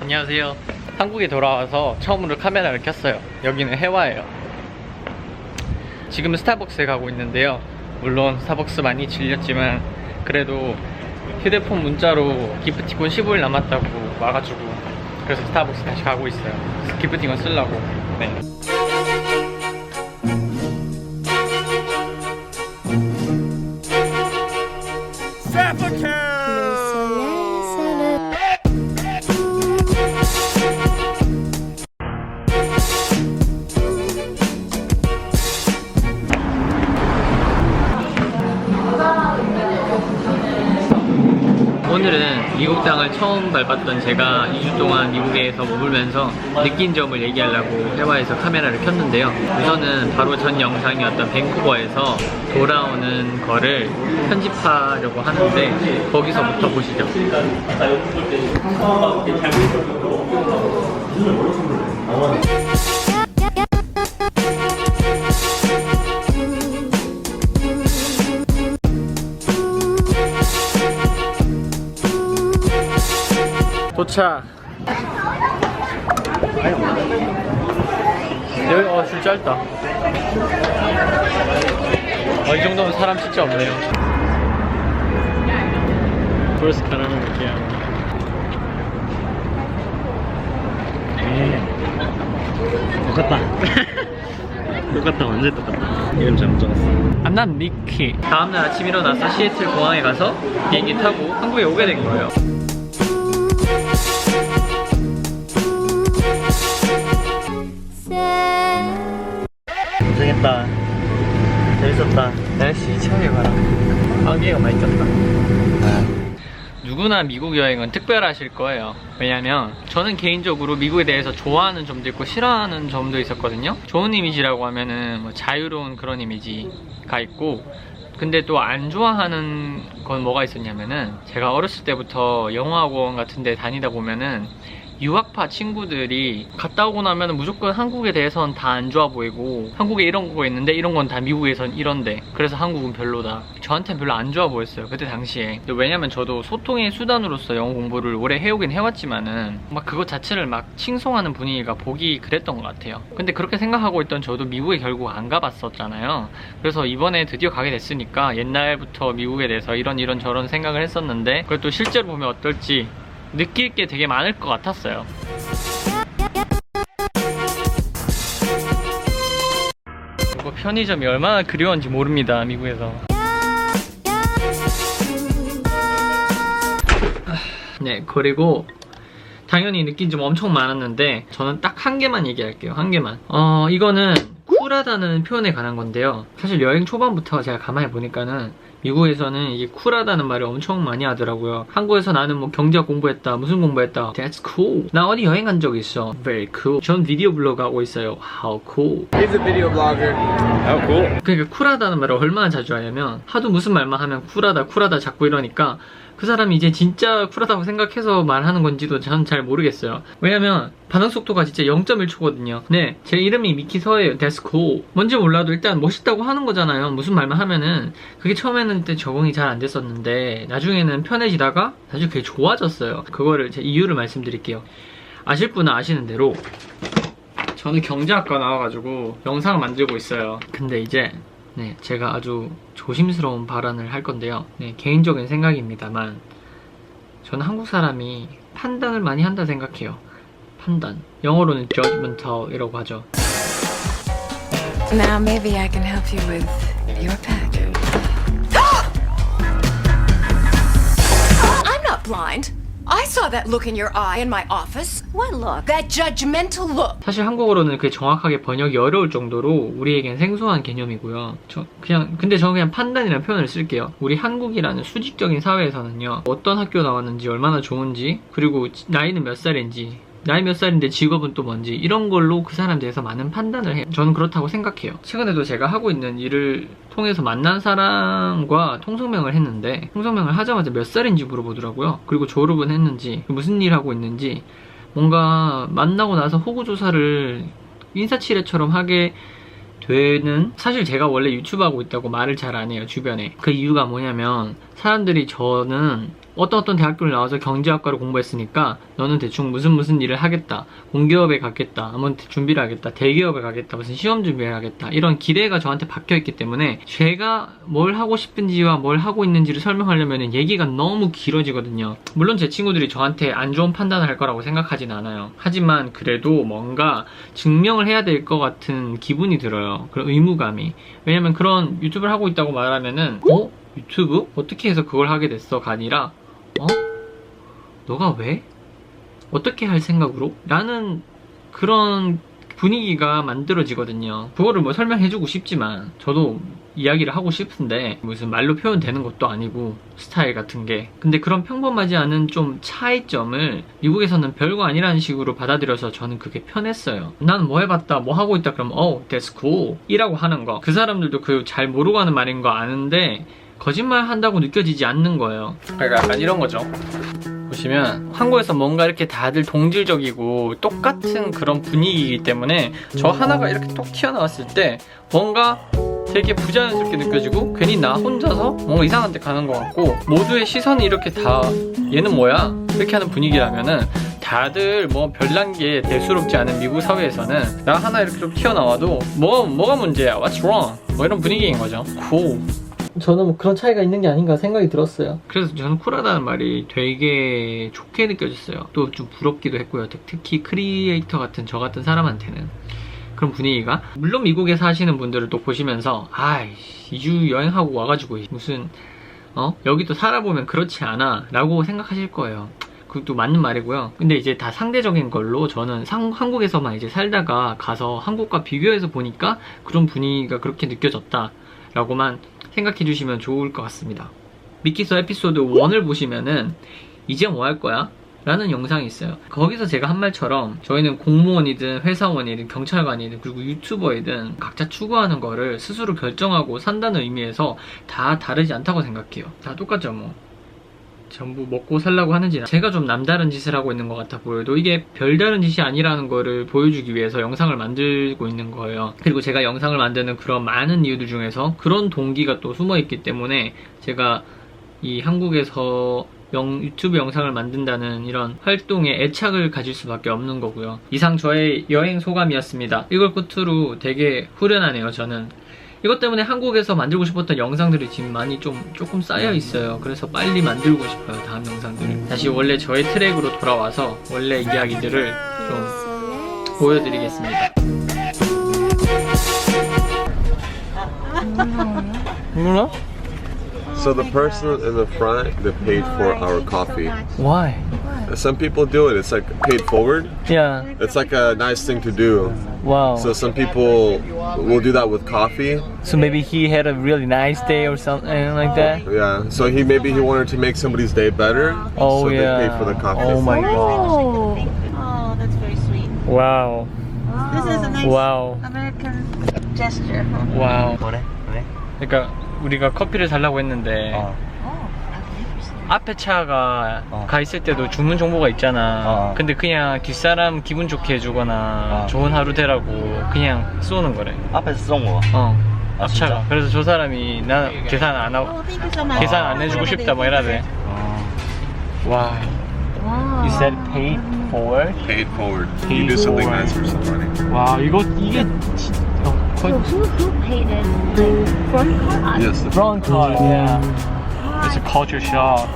안녕하세요. 한국에 돌아와서 처음으로 카메라를 켰어요. 여기는 해화예요. 지금은 스타벅스에 가고 있는데요. 물론 스타벅스 많이 질렸지만 그래도 휴대폰 문자로 기프티콘 15일 남았다고 와가지고 그래서 스타벅스 다시 가고 있어요. 기프티콘 쓰려고. 네. 오늘은 미국 땅을 처음 밟았던 제가 2주 동안 미국에서 머물면서 느낀 점을 얘기하려고 해화에서 카메라를 켰는데요. 우선은 바로 전 영상이었던 밴쿠버에서 돌아오는 거를 편집하려고 하는데 거기서부터 보시죠. 도착. 여기 줄 짧다. 이 정도면 사람 진짜 없네요. 벌써 가라는 느낌. 똑같다. 똑같다. 완전 똑같다. 이름 잘못 적었어. I'm not Nicky. 다음날 아침 일어나서 시애틀 공항에 가서 비행기 타고 한국에 오게 된 거예요. 고생했다. 재밌었다. 날씨 차에 봐라. 안개가 많이 꼈다. 누구나 미국 여행은 특별하실 거예요. 왜냐면 저는 개인적으로 미국에 대해서 좋아하는 점도 있고 싫어하는 점도 있었거든요. 좋은 이미지라고 하면은 뭐 자유로운 그런 이미지가 있고, 근데 또 안 좋아하는 건 뭐가 있었냐면은 제가 어렸을 때부터 영어학원 같은 데 다니다 보면은 유학파 친구들이 갔다 오고 나면 무조건 한국에 대해서는 다 안 좋아 보이고, 한국에 이런 거가 있는데 이런 건 다 미국에선 이런데 그래서 한국은 별로다. 저한테는 별로 안 좋아 보였어요, 그때 당시에. 왜냐면 저도 소통의 수단으로서 영어 공부를 오래 해오긴 해왔지만은 막 그것 자체를 막 칭송하는 분위기가 보기 그랬던 것 같아요. 근데 그렇게 생각하고 있던 저도 미국에 결국 안 가봤었잖아요. 그래서 이번에 드디어 가게 됐으니까 옛날부터 미국에 대해서 이런 저런 생각을 했었는데 그걸 또 실제로 보면 어떨지 느낄 게 되게 많을 것 같았어요. 이거 편의점이 얼마나 그리웠는지 모릅니다, 미국에서. 네, 그리고 당연히 느낀 점 엄청 많았는데 저는 딱 한 개만 얘기할게요. 한 개만. 이거는 쿨하다는 표현에 관한 건데요. 사실 여행 초반부터 제가 가만히 보니까는 미국에서는 이게 쿨하다는 말을 엄청 많이 하더라고요. 한국에서 나는 뭐 경제학 공부했다, 무슨 공부했다. That's cool. 나 어디 여행 간 적 있어. Very cool. 전 비디오 블로그 하고 있어요. How cool. He's a video blogger. How cool. 그러니까 쿨하다는 말을 얼마나 자주 하냐면 하도 무슨 말만 하면 쿨하다 자꾸 이러니까 그 사람이 이제 진짜 쿨하다고 생각해서 말하는 건지도 저는 잘 모르겠어요. 왜냐면 반응 속도가 진짜 0.1초거든요. 네, 제 이름이 미키서예요. That's cool. 뭔지 몰라도 일단 멋있다고 하는 거잖아요. 무슨 말만 하면은. 그게 처음에는 적응이 잘 안 됐었는데 나중에는 편해지다가 나중에 그게 좋아졌어요. 그거를 제 이유를 말씀드릴게요. 아실 분은 아시는 대로 저는 경제학과 나와가지고 영상을 만들고 있어요. 근데 이제 네, 제가 아주 조심스러운 발언을 할 건데요. 네, 개인적인 생각입니다만 저는 한국 사람이 판단을 많이 한다 생각해요. 판단. 영어로는 judgmental이라고 하죠. Now maybe I can help you with your pack. I'm not blind. I saw that look in your eye in my office. What look? That judgmental look. 사실 한국어로는 그게 정확하게 번역이 어려울 정도로 우리에겐 생소한 개념이고요. 근데 저는 그냥 판단이라는 표현을 쓸게요. 우리 한국이라는 수직적인 사회에서는요, 어떤 학교 나왔는지, 얼마나 좋은지, 그리고 나이는 몇 살인지, 나이 몇 살인데 직업은 또 뭔지, 이런 걸로 그 사람에 대해서 많은 판단을 해요. 저는 그렇다고 생각해요. 최근에도 제가 하고 있는 일을 통해서 만난 사람과 통성명을 했는데 통성명을 하자마자 몇 살인지 물어보더라고요. 그리고 졸업은 했는지, 무슨 일 하고 있는지, 뭔가 만나고 나서 호구조사를 인사치레처럼 하게 되는. 사실 제가 원래 유튜브 하고 있다고 말을 잘 안 해요, 주변에. 그 이유가 뭐냐면 사람들이 저는 어떤 대학교를 나와서 경제학과를 공부했으니까 너는 대충 무슨 일을 하겠다, 공기업에 가겠다, 한번 준비를 하겠다, 대기업에 가겠다, 무슨 시험 준비를 하겠다, 이런 기대가 저한테 박혀있기 때문에 제가 뭘 하고 싶은지와 뭘 하고 있는지를 설명하려면 얘기가 너무 길어지거든요. 물론 제 친구들이 저한테 안 좋은 판단을 할 거라고 생각하진 않아요. 하지만 그래도 뭔가 증명을 해야 될 것 같은 기분이 들어요. 그런 의무감이. 왜냐면 그런 유튜브를 하고 있다고 말하면은 유튜브? 어떻게 해서 그걸 하게 됐어?가 아니라 너가 왜? 어떻게 할 생각으로? 라는 그런 분위기가 만들어지거든요. 그거를 뭐 설명해주고 싶지만 저도 이야기를 하고 싶은데 무슨 말로 표현되는 것도 아니고 스타일 같은 게. 근데 그런 평범하지 않은 좀 차이점을 미국에서는 별거 아니라는 식으로 받아들여서 저는 그게 편했어요. 난 뭐 해봤다, 뭐 하고 있다 그러면 that's cool 이라고 하는 거. 그 사람들도 그 잘 모르고 하는 말인 거 아는데 거짓말 한다고 느껴지지 않는 거예요. 그러니까 약간 이런 거죠. 보시면 한국에서 뭔가 이렇게 다들 동질적이고 똑같은 그런 분위기이기 때문에 저 하나가 이렇게 톡 튀어나왔을 때 뭔가 되게 부자연스럽게 느껴지고 괜히 나 혼자서 뭔가 이상한 데 가는 것 같고 모두의 시선이 이렇게 다 얘는 뭐야? 이렇게 하는 분위기라면은 다들 뭐 별난 게 대수롭지 않은 미국 사회에서는 나 하나 이렇게 좀 튀어나와도 뭐가 문제야? What's wrong? 뭐 이런 분위기인 거죠. cool. 저는 뭐 그런 차이가 있는 게 아닌가 생각이 들었어요. 그래서 저는 쿨하다는 말이 되게 좋게 느껴졌어요. 또 좀 부럽기도 했고요. 특히 크리에이터 같은 저 같은 사람한테는 그런 분위기가. 물론 미국에 사시는 분들을 또 보시면서 2주 여행하고 와가지고 무슨 여기도 살아보면 그렇지 않아 라고 생각하실 거예요. 그것도 맞는 말이고요. 근데 이제 다 상대적인 걸로 저는 한국에서만 이제 살다가 가서 한국과 비교해서 보니까 그런 분위기가 그렇게 느껴졌다 라고만 생각해 주시면 좋을 것 같습니다. 미키서 에피소드 1을 보시면은 이제 뭐 할 거야? 라는 영상이 있어요. 거기서 제가 한 말처럼 저희는 공무원이든 회사원이든 경찰관이든 그리고 유튜버이든 각자 추구하는 거를 스스로 결정하고 산다는 의미에서 다 다르지 않다고 생각해요. 다 똑같죠 뭐. 전부 먹고 살라고 하는지. 제가 좀 남다른 짓을 하고 있는 것 같아 보여도 이게 별다른 짓이 아니라는 거를 보여주기 위해서 영상을 만들고 있는 거예요. 그리고 제가 영상을 만드는 그런 많은 이유들 중에서 그런 동기가 또 숨어 있기 때문에 제가 이 한국에서 유튜브 영상을 만든다는 이런 활동에 애착을 가질 수밖에 없는 거고요. 이상 저의 여행 소감이었습니다. 이걸 끝으로 되게 후련하네요. 저는 이것 때문에 한국에서 만들고 싶었던 영상들이 지금 많이 조금 쌓여 있어요. 그래서 빨리 만들고 싶어요. 다음 영상들을 다시 원래 저의 트랙으로 돌아와서 원래 이야기들을 좀 보여드리겠습니다. 몰라? So the person in the front, they paid for our coffee. Why? Some people do it. It's like paid forward. Yeah. It's like a nice thing to do. Wow. So some people will do that with coffee. So maybe he had a really nice day or something like that. Yeah. So maybe he wanted to make somebody's day better. Oh so yeah. they paid for the coffee. Oh my god. Oh, that's very sweet. Wow. This is a nice Wow. American gesture. 와우. 뭐래? 왜? 그러니까 우리가 커피를 살라고 했는데 앞에 차가 가 있을 때도 주문 정보가 있잖아. 근데 그냥 뒷사람 기분 좋게 해주거나 좋은 하루 되라고 그냥 쏘는 거래. 앞에서 쏜 거. 앞차가. 진짜? 그래서 저 사람이 나 계산 안 하고 Oh, thank you so much. 계산 안 해주고 싶다 뭐 이러대. 와. You said paid forward? Paid forward. Paid You do something forward. nice for somebody. 와 이게 So who paid it? Like front car? Yes. The front car, yeah. It's a culture shock.